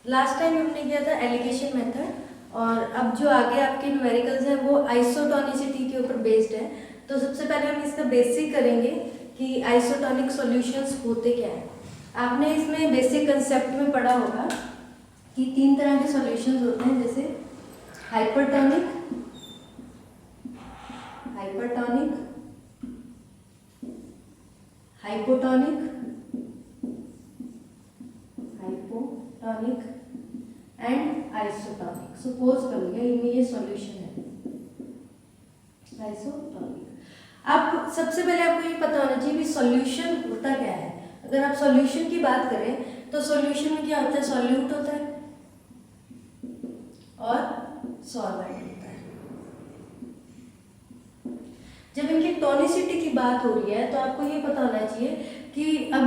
Last time हमने किया था एलिगेशन मेथड और अब जो आगे आपके न्यूमेरिकल्स हैं वो आइसोटोनिसिटी के ऊपर बेस्ड है। तो सबसे पहले हम इसका बेसिक करेंगे कि आइसोटोनिक सॉल्यूशंस होते क्या हैं। आपने इसमें बेसिक कंसेप्ट में पढ़ा होगा कि तीन तरह के सॉल्यूशंस होते हैं, जैसे hypertonic, hypertonic, hypotonic, hypotonic and isotonic. Suppose कर लिया इनमें ये सॉल्यूशन है आइसोटोनिक। अब सबसे पहले आपको ये पता होना चाहिए कि सॉल्यूशन होता क्या है। अगर आप सॉल्यूशन की बात करें तो सॉल्यूशन में क्या होता है, सॉल्यूट होता है और सॉल्वेंट होता है। जब इनकी टोनिसिटी की बात हो रही है तो आपको ये पता होना चाहिए कि अब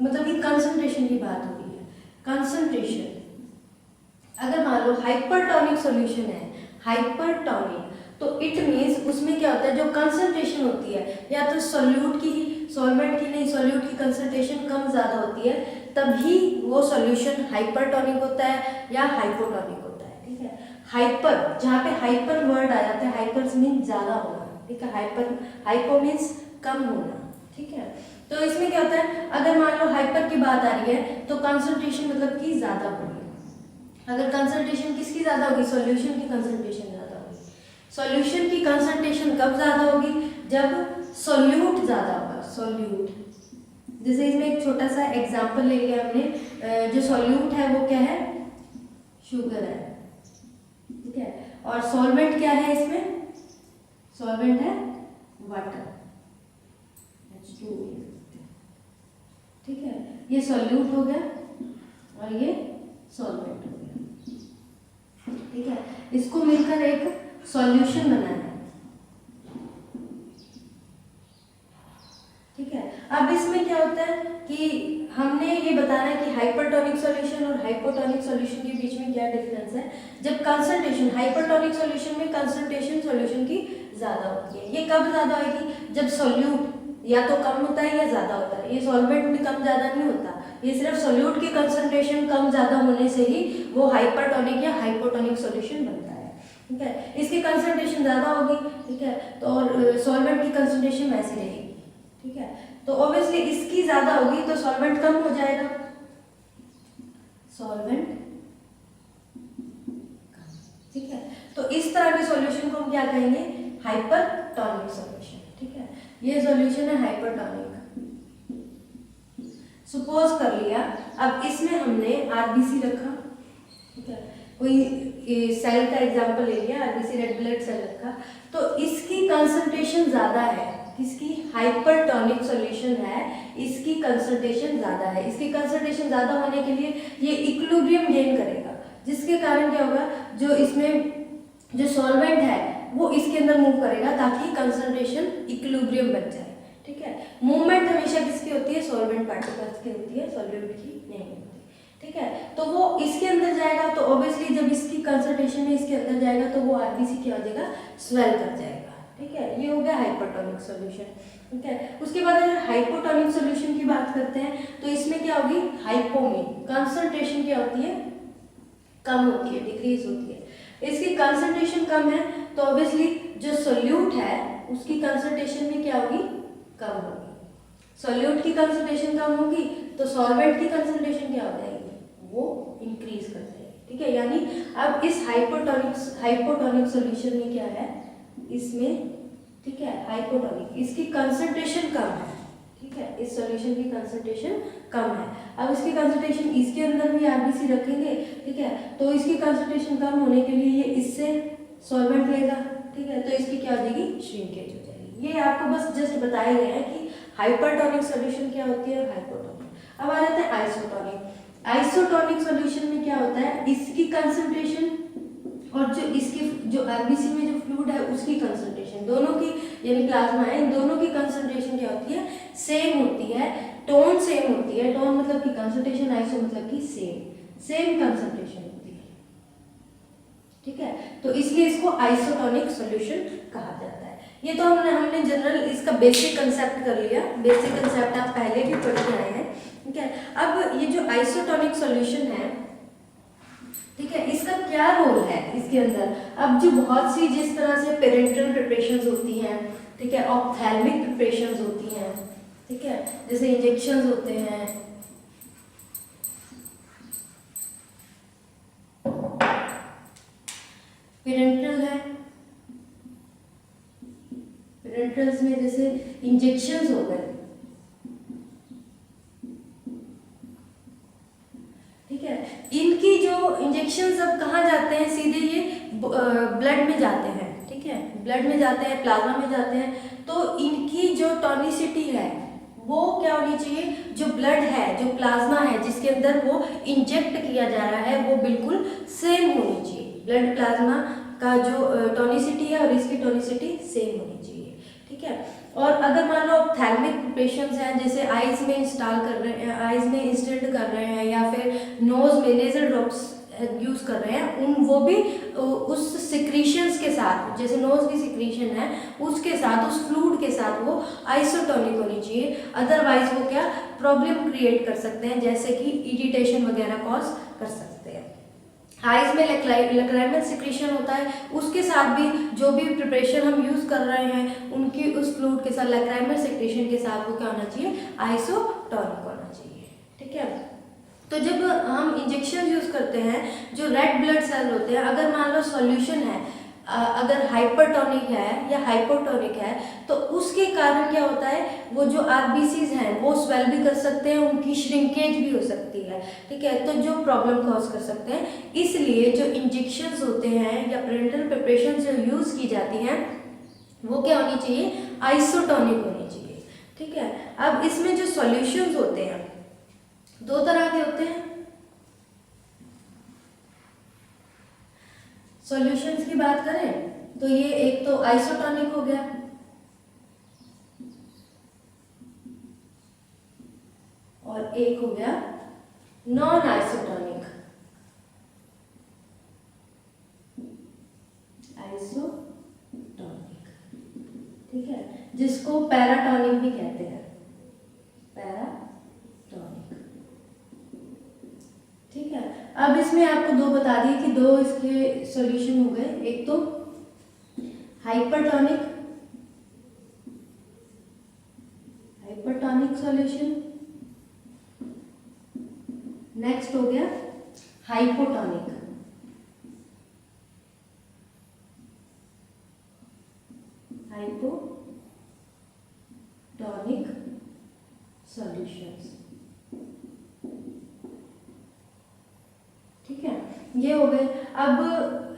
मतलब कि कंसंट्रेशन की बात हो रही है। कंसंट्रेशन अगर मान लो हाइपरटोनिक सॉल्यूशन है, हाइपरटोनिक, तो इट मीन्स उसमें क्या होता है, जो कंसंट्रेशन होती है या तो सॉल्यूट की, सॉल्वेंट की नहीं, सॉल्यूट की कंसंट्रेशन कम ज़्यादा होती है, तभी वो सॉल्यूशन हाइपरटोनिक होता है या हाइपोटोनिक होता है। ठीक है, हाइपर, जहाँ पे हाइपर वर्ड आ जाता है, हाइपर मीन्स ज़्यादा होना, ठीक है, हाइपर, हाइपो मीन्स कम होना। ठीक है, तो इसमें क्या होता है, अगर मान लो हाइपर की बात आ रही है तो कंसंट्रेशन मतलब कि ज़्यादा होगी। अगर कंसंट्रेशन किसकी ज़्यादा होगी, सॉल्यूशन की कंसंट्रेशन ज़्यादा होगी। सॉल्यूशन की कंसंट्रेशन कब ज़्यादा होगी, जब सॉल्यूट ज़्यादा होगा। सॉल्यूट, जैसे इसमें एक छोटा सा एग्जांपल ले लिया हमने, जो सॉल्यूट है वो क्या है, शुगर है। ठीक है, और सॉल्वेंट क्या है इसमें, सॉल्वेंट है वाटर, H2O। ठीक है, ये सॉल्यूट हो गया और ये सॉल्वेंट हो गया। ठीक है, इसको मिलकर एक सॉल्यूशन बना है। ठीक है, अब इसमें क्या होता है कि हमने ये बताना है कि हाइपरटोनिक सॉल्यूशन और हाइपोटोनिक सॉल्यूशन के बीच में क्या डिफरेंस है। जब कंसंट्रेशन, हाइपरटोनिक सॉल्यूशन में कंसंट्रेशन सॉल्यूशन की ज़्यादा होती है। ये कब ज़्यादा होगी, जब सॉल्यूट या तो कम होता है या ज़्यादा होता है। ये सॉल्वेंट में कम ज़्यादा नहीं होता, ये सिर्फ सॉल्यूट की कंसंट्रेशन कम ज़्यादा होने से ही वो हाइपरटोनिक या हाइपोटोनिक सॉल्यूशन बनता है। ठीक है, इसकी कंसंट्रेशन ज़्यादा होगी, ठीक है, तो और सॉल्वेंट की कंसंट्रेशन वैसी रहेगी। ठीक है, तो ऑब्वियसली इसकी ज़्यादा होगी तो सॉल्वेंट कम हो जाएगा, सॉल्वेंट। ठीक है, तो इस तरह के सॉल्यूशन को हम क्या कहेंगे, हाइपरटोनिक सॉल्यूशन। ठीक है, ये सॉल्यूशन है हाइपरटोनिक। सपोज कर लिया, अब इसमें हमने आरबीसी रखा, ठीक है, कोई सेल का एग्जांपल ले लिया, आरबीसी रेड ब्लड सेल रखा, तो इसकी कंसंट्रेशन ज़्यादा है, किसकी, हाइपरटोनिक सॉल्यूशन है, इसकी कंसंट्रेशन ज़्यादा है। इसकी कंसंट्रेशन ज़्यादा होने के लिए ये इक्विलिब्रियम गेन करेगा, जिसके कारण क्या होगा, जो इसमें जो सॉल्वेंट है वो इसके अंदर मूव करेगा ताकि कंसंट्रेशन इक्विलिब्रियम बन जाए। ठीक है, मूवमेंट हमेशा किसकी होती है, सॉल्वेंट पार्टिकल्स की होती है, सॉल्वेंट की नहीं होती। ठीक है, तो वो इसके अंदर जाएगा तो ऑब्वियसली जब इसकी कंसंट्रेशन में इसके अंदर जाएगा तो वो आरबीसी क्या हो जाएगा, स्वेल कर जाएगा। ठीक है, ये हो गया हाइपरटोनिक सॉल्यूशन। ठीक है, उसके बाद अगर हाइपोटोनिक सॉल्यूशन की बात करते हैं तो इसमें क्या होगी, हाइपो में कंसंट्रेशन क्या होती है, कम होती है, डिक्रीज होती है। इसकी कंसंट्रेशन कम है तो ऑब्वियसली जो सोल्यूट है उसकी कंसंट्रेशन में क्या होगी, कम होगी। सोल्यूट की कंसंट्रेशन कम होगी तो सॉल्वेंट की कंसंट्रेशन क्या हो जाएगी, वो इंक्रीज कर जाएगी। ठीक है, यानी अब इस हाइपोटोनिक सॉल्यूशन में क्या है, इसमें, ठीक है, हाइपोटोनिक, इसकी कंसंट्रेशन कम है। ठीक है, इस सॉल्यूशन की कंसंट्रेशन कम है। अब इसकी कंसंट्रेशन, इसके अंदर भी आरबीसी रखेंगे, ठीक है, तो इसकी कंसंट्रेशन कम होने के लिए ये इससे सॉल्वेंट लेगा। ठीक है, तो इसकी क्या हो जाएगी, श्रिंकेज हो जाएगी। ये आपको बस जस्ट बताया गया है कि हाइपरटोनिक सॉल्यूशन क्या होती है और हाइपोटोनिक। अब आ जाता है आइसोटोनिक। आइसोटोनिक सॉल्यूशन में क्या होता है, इसकी कंसंट्रेशन और जो इसकी जो आरबीसी में जो फ्लूइड है उसकी कंसंट्रेशन, दोनों की यानी प्लाज्मा है, इन दोनों की कंसंट्रेशन क्या होती है, सेम होती है, टोन सेम होती है। टोन मतलब कि कंसंट्रेशन, आइसो मतलब कि सेम कंसंट्रेशन होती है। ठीक है, तो इसलिए इसको आइसोटोनिक सॉल्यूशन कहा जाता है। ये तो हमने जनरल इसका बेसिक कंसेप्ट कर लिया, बेसिक कंसेप्ट आप पहले भी पढ़ के आए हैं। ठीक है, अब ये जो आइसोटोनिक सॉल्यूशन है क्या रोल है इसके अंदर? अब जो बहुत सी जिस तरह से पेरेंटल प्रिपरेशंस होती हैं, ठीक है, ऑप्थेल्मिक प्रिपरेशंस होती हैं, ठीक है, जैसे इंजेक्शंस होते हैं, पेरेंटल है, पेरेंटल्स में जैसे इंजेक्शंस हो गए, ठीक है, इनकी जो इंजेक्शंस अब कहाँ जाते हैं? सीधे ये ब्लड में जाते हैं, ठीक है, ब्लड में जाते हैं, प्लाज्मा में जाते हैं। तो इनकी जो टॉनिसिटी है वो क्या होनी चाहिए? जो ब्लड है, जो प्लाज्मा है जिसके अंदर वो इंजेक्ट किया जा रहा है, वो बिल्कुल सेम होनी चाहिए। ब्लड प्लाज्मा का जो टॉनिसिटी है और इसकी टॉनिसिटी सेम होनी चाहिए, ठीक है। और अगर मान लो ऑप्थेल्मिक पेशेंट्स हैं, जैसे आइज में इंस्टॉल कर रहे हैं, आइज में इंस्टेंट कर रहे हैं, या फिर नोज में नेजल ड्रॉप्स यूज कर रहे हैं, उन वो भी उस सिक्रीशंस के साथ, जैसे नोज की सिक्रीशन है उसके साथ, उस फ्लूइड के साथ वो आइसोटोनिक होनी चाहिए। अदरवाइज वो क्या प्रॉब्लम क्रिएट कर सकते हैं, जैसे कि इरिटेशन वगैरह कॉज कर सकते हैं। आइज में लैक्राइमल सिक्रीशन होता है, उसके साथ भी जो भी प्रिपरेशन हम यूज कर रहे हैं उनकी उस फ्लूइड के साथ, लैक्राइमल सिक्रीशन के साथ वो क्या होना चाहिए? आइसोटोनिक होना चाहिए, ठीक है। तो जब हम इंजेक्शन यूज करते हैं, जो रेड ब्लड सेल होते हैं, अगर मान लो सॉल्यूशन है, अगर हाइपरटोनिक है या हाइपोटोनिक है, तो उसके कारण क्या होता है? वो जो आरबीसीज हैं वो स्वेल भी कर सकते हैं, उनकी श्रिंकेज भी हो सकती है, ठीक है, तो जो प्रॉब्लम कॉज कर सकते हैं। इसलिए जो इंजेक्शंस होते हैं या पेरेंटल प्रिपरेशन जो यूज की जाती हैं वो क्या होनी चाहिए? आइसोटोनिक होनी चाहिए, ठीक है। अब इसमें जो सॉल्यूशंस होते हैं दो तरह के होते हैं। सॉल्यूशंस की बात करें तो ये एक तो आइसोटोनिक हो गया, और एक हो गया नॉन आइसोटोनिक। आइसोटोनिक, ठीक है, जिसको पैराटोनिक भी कहते हैं, पैराटोनिक, ठीक है। अब इसमें आपको दो बता दिए कि दो इसके सॉल्यूशन हो गए, एक तो हाइपरटोनिक, हाइपरटोनिक सॉल्यूशन, नेक्स्ट हो गया हाइपोटोनिक, हाइपोटोनिक सॉल्यूशंस, ठीक है, ये हो गए। अब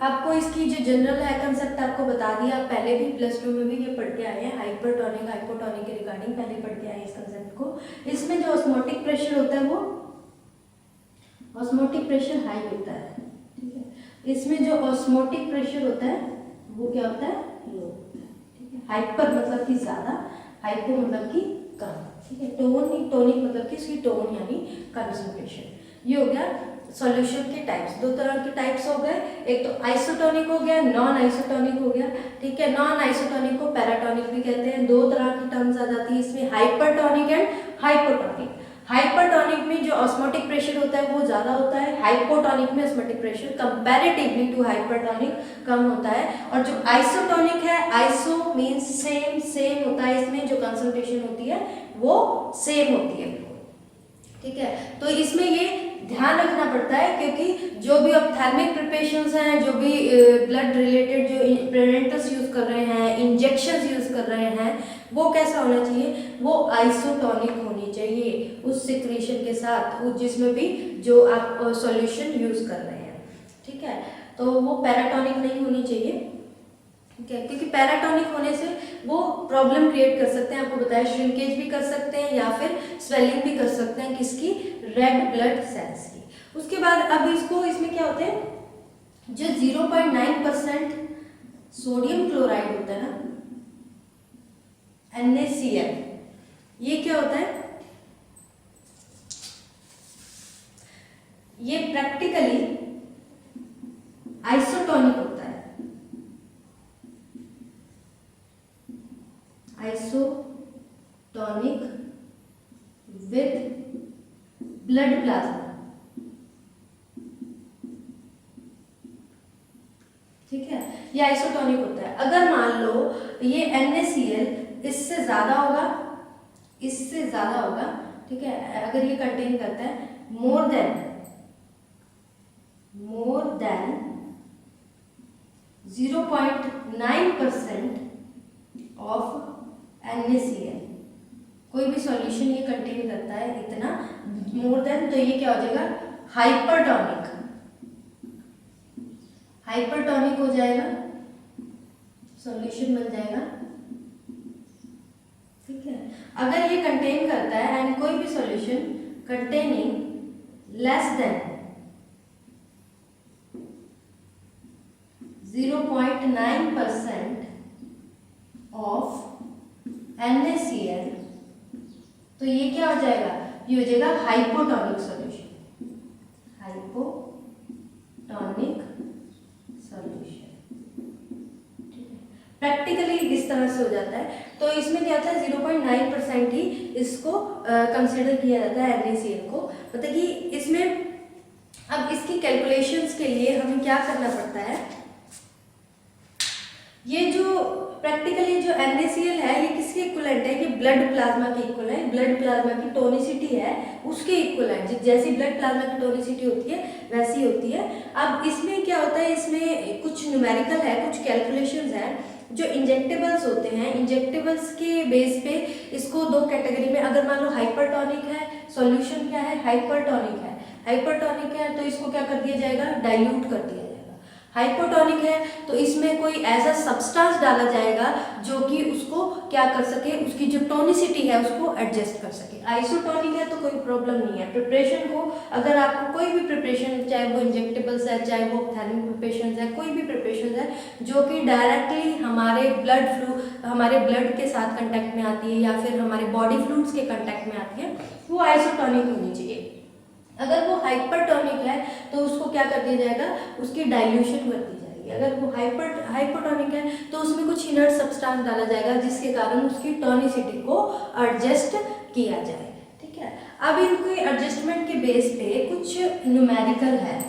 आपको इसकी जो जनरल है कंसेप्ट आपको बता दिया, आप पहले भी प्लस 2 में भी ये पढ़ के आए हैं, हाइपरटोनिक हाइपोटोनिक के रिगार्डिंग पहले पढ़ के आए हैं इस कंसेप्ट को। इसमें जो ऑस्मोटिक प्रेशर होता है वो ऑस्मोटिक प्रेशर हाई होता है, ठीक है। इसमें जो ऑस्मोटिक प्रेशर होता है वो क्या होता है? लो होता है, ठीक है। हाइपर मतलब कि ज्यादा, हाइपो मतलब कि कम, ठीक है। टोनिक मतलब कि इसकी टोन यानी कंसंट्रेशन। ये हो गया सॉल्यूशन के टाइप्स, दो तरह के टाइप्स हो गए, एक तो आइसोटोनिक हो गया, नॉन आइसोटोनिक हो गया, ठीक है। नॉन आइसोटोनिक को पैराटोनिक भी कहते हैं। दो तरह की टर्म्स आ जाती है इसमें, हाइपरटोनिक एंड हाइपोटोनिक। हाइपरटोनिक में जो ऑस्मोटिक प्रेशर होता है वो ज्यादा होता है, हाइपोटोनिक में osmotic pressure comparatively to hypertonic कम होता है। और जो आइसोटोनिक है, आइसो मींस सेम, सेम होता है, इसमें जो कंसंट्रेशन होती है वो सेम होती है, ठीक है। तो इसमें ये ध्यान रखना पड़ता है, क्योंकि जो भी ऑप्थेल्मिक प्रिपरेशंस हैं, जो भी ब्लड रिलेटेड जो प्रेवेंटर्स यूज कर रहे हैं, इंजेक्शंस यूज कर रहे हैं, वो कैसा होना चाहिए? वो आइसोटोनिक होनी चाहिए उस सिक्रीशन के साथ, जिसमें भी जो आप सॉल्यूशन यूज कर रहे हैं, ठीक है। तो वो पैराटोनिक नहीं होनी चाहिए, ठीक है, क्योंकि पैराटोनिक होने से वो प्रॉब्लम क्रिएट कर सकते हैं, आपको बताया, श्रिंकेज भी कर सकते हैं या फिर स्वेलिंग भी कर सकते हैं, किसकी? रेड ब्लड सेल्स की। उसके बाद अब इसमें क्या होते हैं, जो 0.9% सोडियम क्लोराइड होता है ना, NaCl, ये क्या होता है? ये प्रैक्टिकली आइसोटोनिक होता है, आइसोटोनिक विद ब्लड प्लाज्मा, ठीक है, ये आइसोटोनिक होता है। अगर मान लो ये NaCl इससे ज़्यादा होगा, इससे ज़्यादा होगा, ठीक है, अगर ये कंटेन करता है मोर देन 0.9% ऑफ NaCl, कोई भी सॉल्यूशन ये कंटेन करता है इतना मोर देन, तो ये क्या हो जाएगा, हाइपरटोनिक, हाइपरटोनिक हो जाएगा, सॉल्यूशन बन जाएगा। ठीक है, अगर ये कंटेन करता है एंड कोई भी solution containing less than 0.9% of NaCl, तो ये क्या हो जाएगा, ये हो जाएगा हाइपोटोनिक सॉल्यूशन, हाइपोटोनिक सॉल्यूशन। ठीक है, प्रैक्टिकली इस तरह से हो जाता है। तो इसमें क्या होता है, 0.9% ही इसको कंसिडर किया जाता है NaCl को, मतलब कि इसमें अब इसकी कैलकुलेशंस के लिए हमें क्या करना पड़ता है, ये जो प्रैक्टिकली जो NaCl है ये किसके इक्विवेलेंट है, ये ब्लड प्लाज्मा के इक्विवेलेंट है, ब्लड प्लाज्मा की टोनिसिटी है उसके इक्विवेलेंट, जैसी ब्लड प्लाज्मा की टोनिसिटी होती है वैसी होती है। अब इसमें क्या होता है, इसमें कुछ न्यूमेरिकल है, कुछ कैलकुलेशंस है, जो इंजेक्टेबल्स होते हैं, इंजेक्टेबल्स के बेस पे इसको दो कैटेगरी में, अगर मान लो हाइपरटोनिक है, सॉल्यूशन क्या है, हाइपरटोनिक है, हाइपरटोनिक है तो इसको क्या कर दिया जाएगा, डाइल्यूट कर दिया जाएगा। हाइपोटोनिक है तो इसमें कोई ऐसा सब्सटेंस डाला जाएगा जो कि उसको क्या कर सके, उसकी जो टोनिसिटी है उसको एडजस्ट कर सके। आइसोटोनिक है तो कोई प्रॉब्लम नहीं है। प्रिपरेशन को, अगर आपको कोई भी प्रिपरेशन, चाहे वो इंजेक्टेबल्स है, चाहे वो ऑप्थेल्मिक प्रिपरेशन है, कोई भी प्रिपरेशन है जो कि डायरेक्टली हमारे ब्लड फ्लू, हमारे ब्लड के साथ कंटेक्ट में आती है या फिर हमारे बॉडी फ्लूइड्स के कंटेक्ट में आती है, वो आइसोटोनिक होनी चाहिए। अगर वो हाइपरटोनिक है तो उसको क्या कर दिया जाएगा, उसकी डाइल्यूशन कर दी जाएगी। अगर वो हाइपोटोनिक है तो उसमें कुछ इनर्ट सब्सटेंस डाला जाएगा जिसके कारण उसकी टोनिसिटी को एडजस्ट किया जाए। ठीक है, अब इनके एडजस्टमेंट के बेस पे कुछ न्यूमेरिकल है,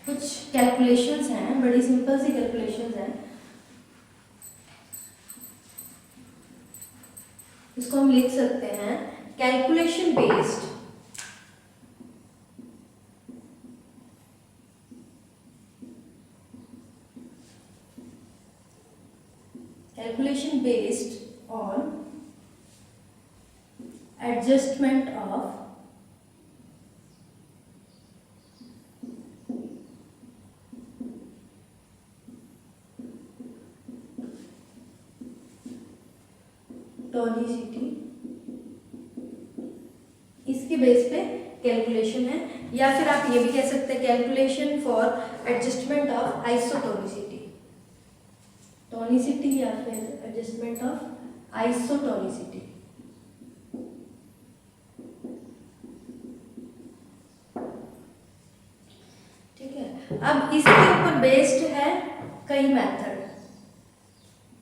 कुछ कैलकुलेशंस हैं, बड़ी सिंपल सी कैलकुलेशंस हैं। इसको हम लिख सकते हैं calculation based, calculation based on adjustment of tonicity, इसके बेस पे कैलकुलेशन है, या फिर आप ये भी कह सकते हैं calculation for adjustment of isotonicity, tonicity या फिर एडजस्टमेंट ऑफ आइसोटोनिसिटी। ठीक है, अब इसके ऊपर बेस्ड है कई मेथड।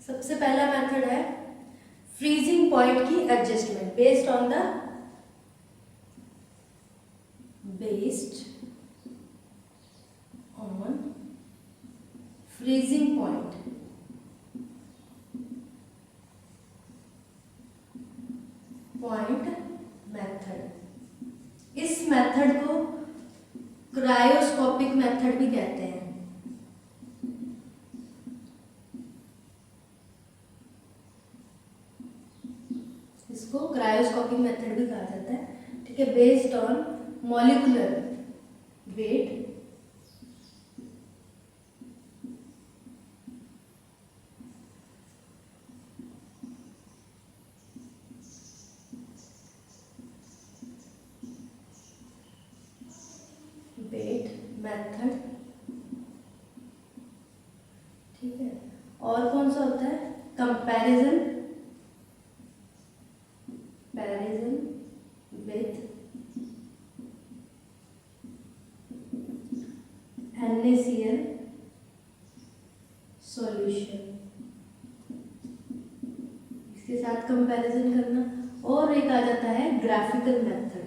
सबसे पहला मेथड है फ्रीजिंग पॉइंट की adjustment based on the freezing point. Method, इस मेथड को क्रायोस्कोपिक मेथड भी कहते हैं। इसको क्रायोस्कोपिक मेथड भी कहा जाता है। ठीक है, based on molecular weight method. ठीक है, और कौन सा होता है, कंपैरिजन विथ NaCl सॉल्यूशन, इसके साथ कंपैरिजन करना। और एक आ जाता है ग्राफिकल मेथड,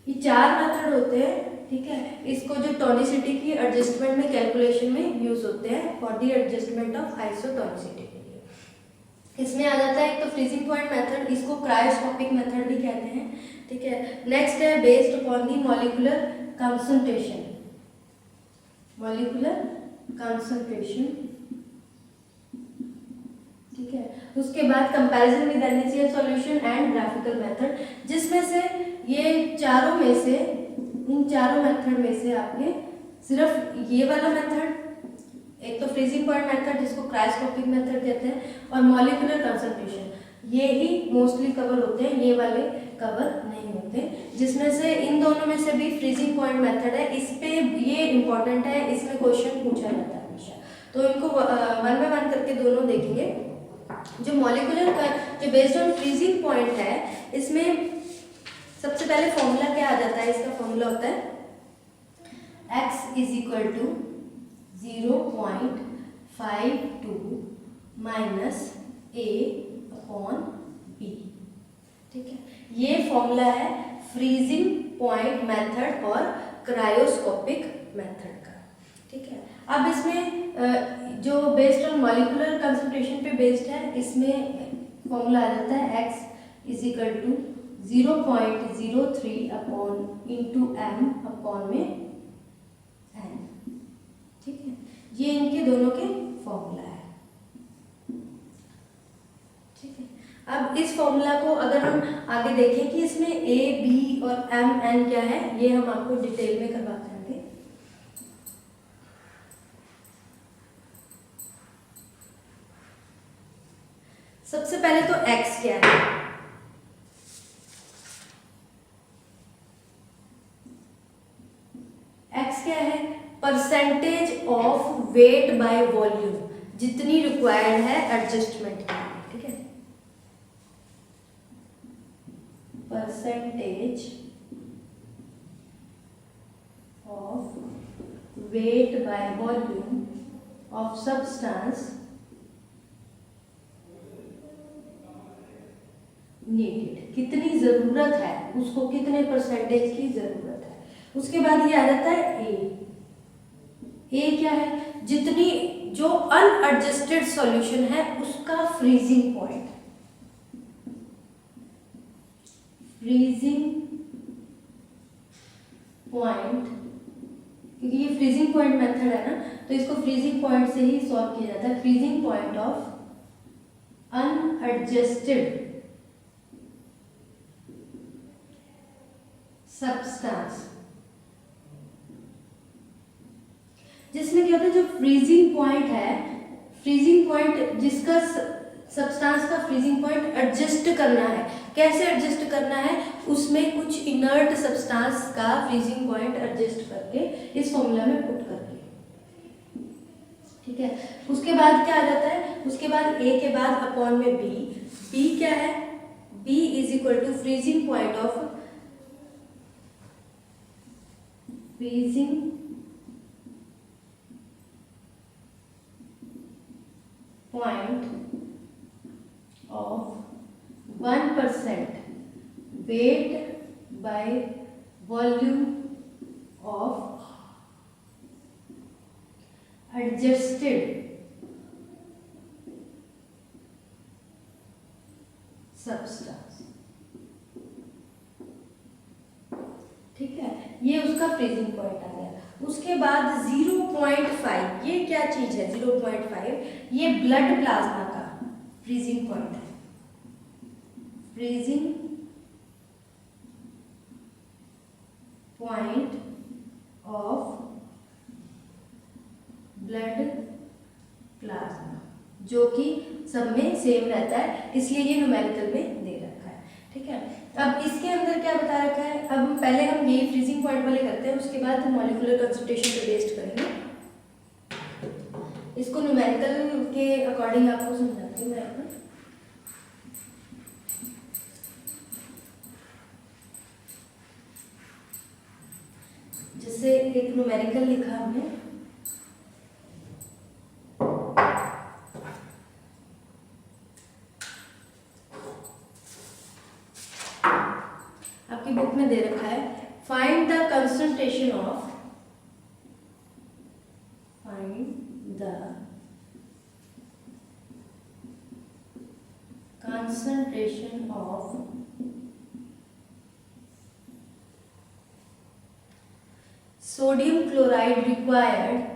ये 4 मेथड होते हैं, ठीक है। इसको जो टोनिसिटी की एडजस्टमेंट में कैलकुलेशन में यूज होते हैं for the adjustment of isotonicity के लिए। इसमें आ जाता है एक तो फ्रीजिंग पॉइंट मेथड, इसको क्रायोस्कोपिक मेथड भी कहते हैं, ठीक है। नेक्स्ट है based upon the molecular concentration, molecular concentration, ठीक है। उसके बाद comparison with initial solution and graphical method, जिसमें से ये चारों में से, इन चारों मेथड में से आपने सिर्फ ये वाला मेथड, एक तो फ्रीजिंग पॉइंट मेथड जिसको क्रायोस्कोपिक मेथड कहते हैं, और मॉलिक्यूलर कंसंट्रेशन, ये ही मोस्टली कवर होते हैं, ये वाले कवर नहीं होते। जिसमें से इन दोनों में से भी फ्रीजिंग पॉइंट मेथड है, इस पे ये इंपॉर्टेंट है, इसमें क्वेश्चन पूछा जाता है हमेशा, तो इनको वन बाय वन करके दोनों देखेंगे। जो मॉलिक्यूलर का जो बेस्ड ऑन फ्रीजिंग पॉइंट है, इसमें सबसे पहले फॉर्मूला क्या आ जाता है, इसका फॉर्मूला होता है x is equal to 0.52 minus a upon b, ठीक है। ये फॉर्मूला है फ्रीजिंग पॉइंट मेथड और क्रायोस्कोपिक मेथड का, ठीक है। अब इसमें जो बेस्ड ऑन मॉलिक्यूलर कंसंट्रेशन पे बेस्ड है, इसमें फॉर्मूला आ जाता है x is equal to 0.03 upon into m upon में n, ठीक है। ये इनके दोनों के फॉर्मूला है, ठीक है। अब इस फॉर्मूला को अगर हम आगे देखें कि इसमें a, b और m, n क्या है, ये हम आपको डिटेल में करवाते हैं। सबसे पहले तो x क्या है, x क्या है, percentage of weight by volume, जितनी रिक्वायर्ड है एडजस्टमेंट के लिए, ठीक है। Percentage of weight by volume of substance needed, कितनी जरूरत है उसको, कितने परसेंटेज की जरूरत है। उसके बाद ये आ जाता है ए क्या है, जितनी जो अनएडजस्टेड सॉल्यूशन है उसका फ्रीजिंग पॉइंट, फ्रीजिंग पॉइंट, क्योंकि ये फ्रीजिंग पॉइंट मेथड है ना, तो इसको फ्रीजिंग पॉइंट से ही सॉल्व किया जाता है। Freezing point of unadjusted substance, जिसमें क्या होता है, जो फ्रीजिंग पॉइंट है, फ्रीजिंग पॉइंट जिसका सब्सटेंस का फ्रीजिंग पॉइंट एडजस्ट करना है, कैसे एडजस्ट करना है, उसमें कुछ इनर्ट सब्सटेंस का फ्रीजिंग पॉइंट एडजस्ट करके इस फॉर्मूला में पुट करके, ठीक है। उसके बाद क्या आ जाता है, उसके बाद a के बाद अपॉन में b क्या है, b is equal to freezing point of, freezing point of 1% weight by volume of adjusted substance, ठीक है। ये उसका फ्रीजिंग पॉइंट आ गया। उसके बाद 0.5, ये क्या चीज है 0.5, ये ब्लड प्लाज्मा का फ्रीजिंग पॉइंट है, freezing point of blood plasma, जो कि सब में सेम रहता है, इसलिए ये न्यूमेरिकल में दे रखा है, ठीक है। अब इसके अंदर क्या बता रखा है, अब पहले हम ये फ्रीजिंग पॉइंट वाले करते हैं, उसके बाद हम मॉलिक्यूलर कंसंट्रेशन पे बेस्ड करेंगे। इसको न्यूमेरिकल के अकॉर्डिंग आपको समझाती हूँ मैं यहाँ। जैसे एक न्यूमेरिकल लिखा हमने, आपकी बुक में दे रखा है concentration of sodium chloride required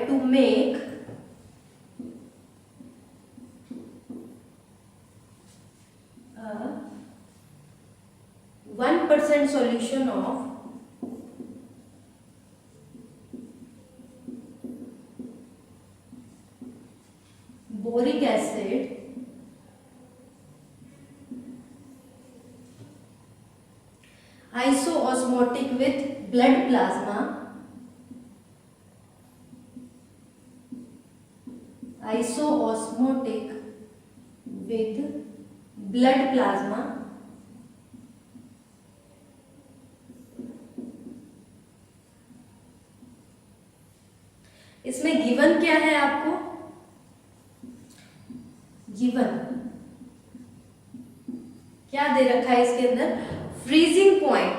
to make a 1% solution of boric acid isoosmotic with blood plasma इसमें गिवन क्या है आपको? गिवन क्या दे रखा है इसके अंदर? फ्रीजिंग पॉइंट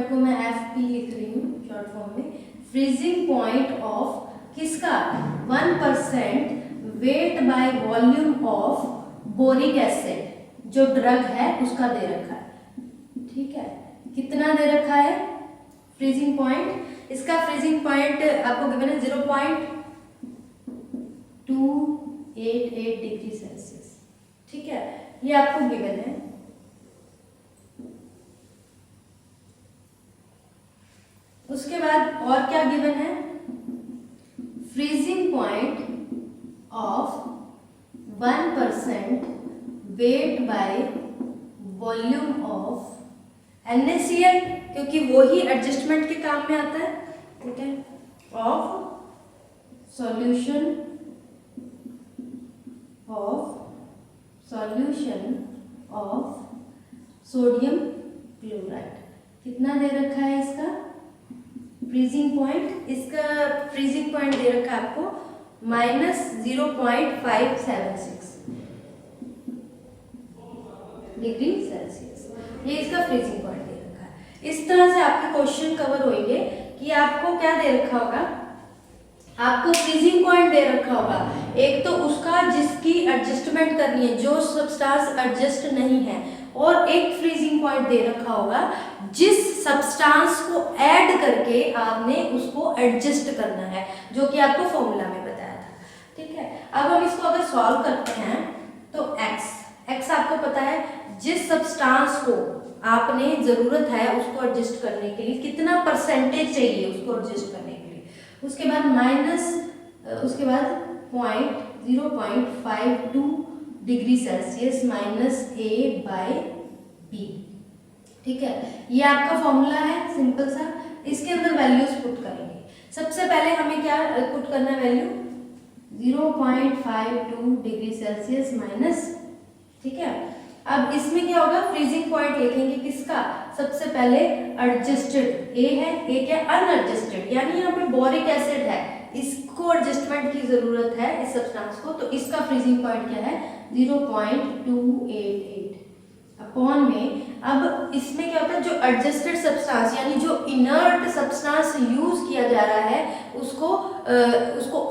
को मैं FP लिख रही हूँ शॉर्ट फॉर्म में। फ्रीजिंग पॉइंट ऑफ किसका? 1% weight by volume of boric acid, जो ड्रग है उसका दे रखा है। ठीक है, कितना दे रखा है फ्रीजिंग पॉइंट? इसका फ्रीजिंग पॉइंट आपको गिवन है 0.288 डिग्री सेल्सियस। ठीक है, ये आपको गिवन है। उसके बाद और क्या गिवन है? Freezing point of 1% weight by volume of NaCl, क्योंकि वो ही एडजस्टमेंट के काम में आता है। ठीक है, of solution of sodium chloride. कितना दे रखा है इसका फ्रीजिंग पॉइंट? इसका फ्रीजिंग पॉइंट दे रखा है आपको -0.576 डिग्री सेल्सियस। ये इसका फ्रीजिंग पॉइंट दे रखा है। इस तरह से आपके क्वेश्चन कवर होंगे कि आपको क्या दे रखा होगा? आपको फ्रीजिंग पॉइंट दे रखा होगा, एक तो उसका जिसकी एडजस्टमेंट करनी है, जो सब्सटेंस एडजस्ट नहीं है, और एक फ्रीजिंग पॉइंट दे रखा होगा जिस सब्सटेंस को ऐड करके आपने उसको एडजस्ट करना है, जो कि आपको फॉर्मूला में बताया था। ठीक है, अब हम इसको अगर सॉल्व करते हैं तो x आपको पता है, जिस सब्सटेंस को आपने जरूरत है उसको एडजस्ट करने के लिए कितना परसेंटेज चाहिए उसको एडजस्ट करने के लिए, उसके बाद उसके बाद 0.52 डिग्री सेल्सियस -A/B। ठीक है, ये आपका फॉर्मूला है सिंपल सा। इसके अंदर वैल्यूज पुट करेंगे। सबसे पहले हमें क्या पुट करना है? Value 0.52 degree Celsius minus. ठीक है, अब इसमें क्या होगा? फ्रीजिंग पॉइंट लिखेंगे किसका? सबसे पहले एडजस्टेड A है, A क्या? अनएडजस्टेड, यानी यहाँ पे बोरिक एसिड है, इसको एडजस्टमेंट की जरूरत है इस सब्सटेंस को, तो इसका फ्रीजिंग पॉइंट क्या है? 0.288 अपॉन में। अब इसमें क्या होता है? जो एडजस्टेड सब्सटेंस यानी जो इनर्ट सब्सटेंस यूज किया जा रहा है उसको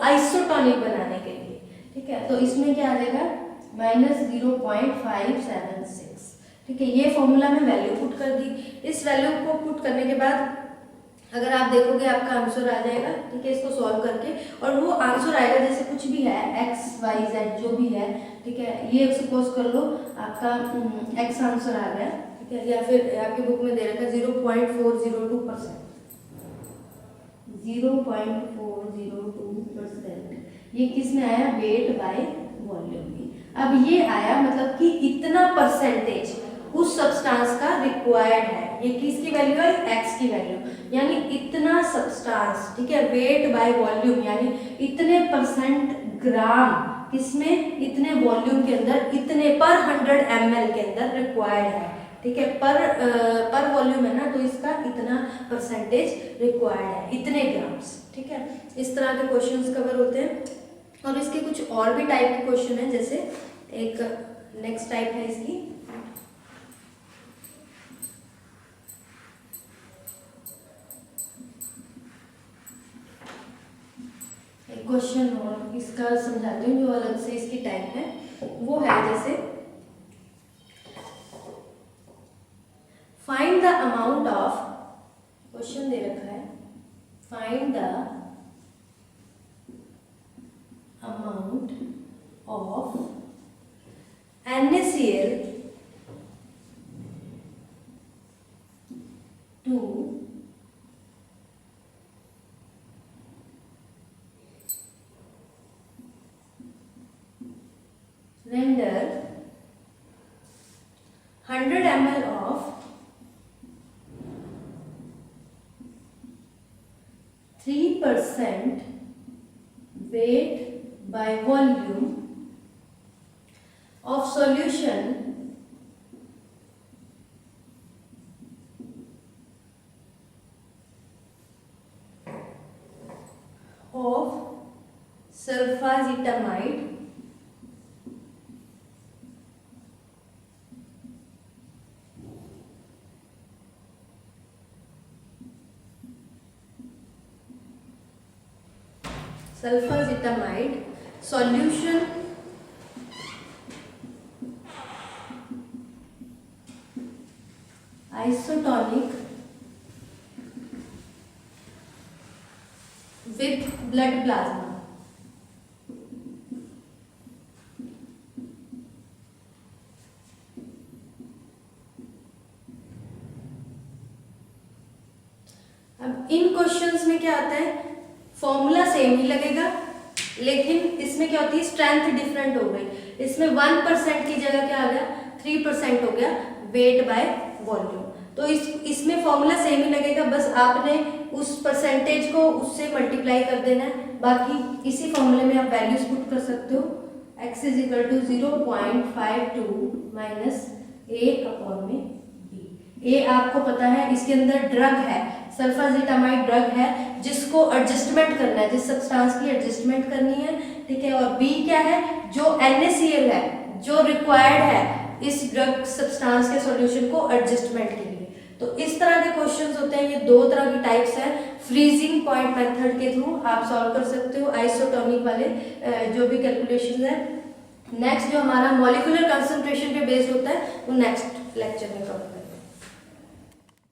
आइसोटोनिक बनाने के लिए। ठीक है, तो इसमें क्या आ जाएगा? -0.576। ठीक है, ये फॉर्मूला में वैल्यू पुट कर दी। इस वैल्यू को पुट करने के बाद अगर आप देखोगे आपका आंसर आ जाएगा। ठीक है, इसको सॉल्व करके, और वो आंसर आएगा जैसे कुछ भी है x y z जो भी है। ठीक है, ये सपोज कर लो आपका x आंसर आ गया। ठीक है, या फिर आपकी बुक में दे रखा है 0.402%। 0.402% ये किस में आया? वेट बाय वॉल्यूम में। अब ये आया मतलब कि इतना परसेंटेज उस सब्सटेंस का रिक्वायर्ड है। ये किसकी वैल्यू है? x की वैल्यू, यानी इतना सब्सटेंस। ठीक है, वेट बाय वॉल्यूम यानी इतने % ग्राम किसमें? इतने वॉल्यूम के अंदर, इतने पर 100 ml के अंदर रिक्वायर्ड है। ठीक है, पर वॉल्यूम है ना, तो इसका इतना % रिक्वायर्ड है, इतने ग्राम्स। ठीक है, इस तरह के क्वेश्चंस कवर होते हैं। और इसके कुछ और भी टाइप के क्वेश्चन हैं, जैसे एक नेक्स्ट टाइप है इसकी, एक क्वेश्चन और इसका समझाती हूँ जो अलग से इसकी टाइप है, वो है जैसे find the amount of, question दे रखा है find the amount of NaCl to render 100 ml of 3% weight by volume of solution of sulfacetamide solution isotonic with blood plasma. अब इन क्वेश्चंस में क्या आता है, फॉर्मूला सेम ही लगेगा, लेकिन इसमें क्या होती है, स्ट्रेंथ डिफरेंट हो गई। इसमें 1% की जगह क्या आ गया, 3% हो गया वेट बाय वॉल्यूम। तो इसमें फॉर्मूला सेम ही लगेगा, बस आपने उस परसेंटेज को उससे मल्टीप्लाई कर देना है। बाकी इसी फॉर्मूले में आप वैल्यूज पुट कर सकते हो, x is equal to 0.52 minus a upon में b। a आपको पता है इसके अंदर ड्रग है, सल्फाजेटामाइड ड्रग है, जिसको एडजस्टमेंट करना है, जिस सब्सटेंस की एडजस्टमेंट करनी है, ठीक है। और b क्या है, जो NaCl है, जो रिक्वायर्ड है इस ड्रग सब्सटेंस के सॉल्यूशन को एडजस्टमेंट के लिए। तो इस तरह के क्वेश्चंस होते हैं, ये दो तरह की टाइप्स हैं। फ्रीजिंग पॉइंट मेथड के थ्रू आप सॉल्व कर सकते हो आइसोटोनिक वाले जो भी कैलकुलेशंस है। नेक्स्ट जो हमारा मॉलिक्यूलर कंसंट्रेशन पे बेस्ड होता है वो नेक्स्ट लेक्चर में कवर करेंगे।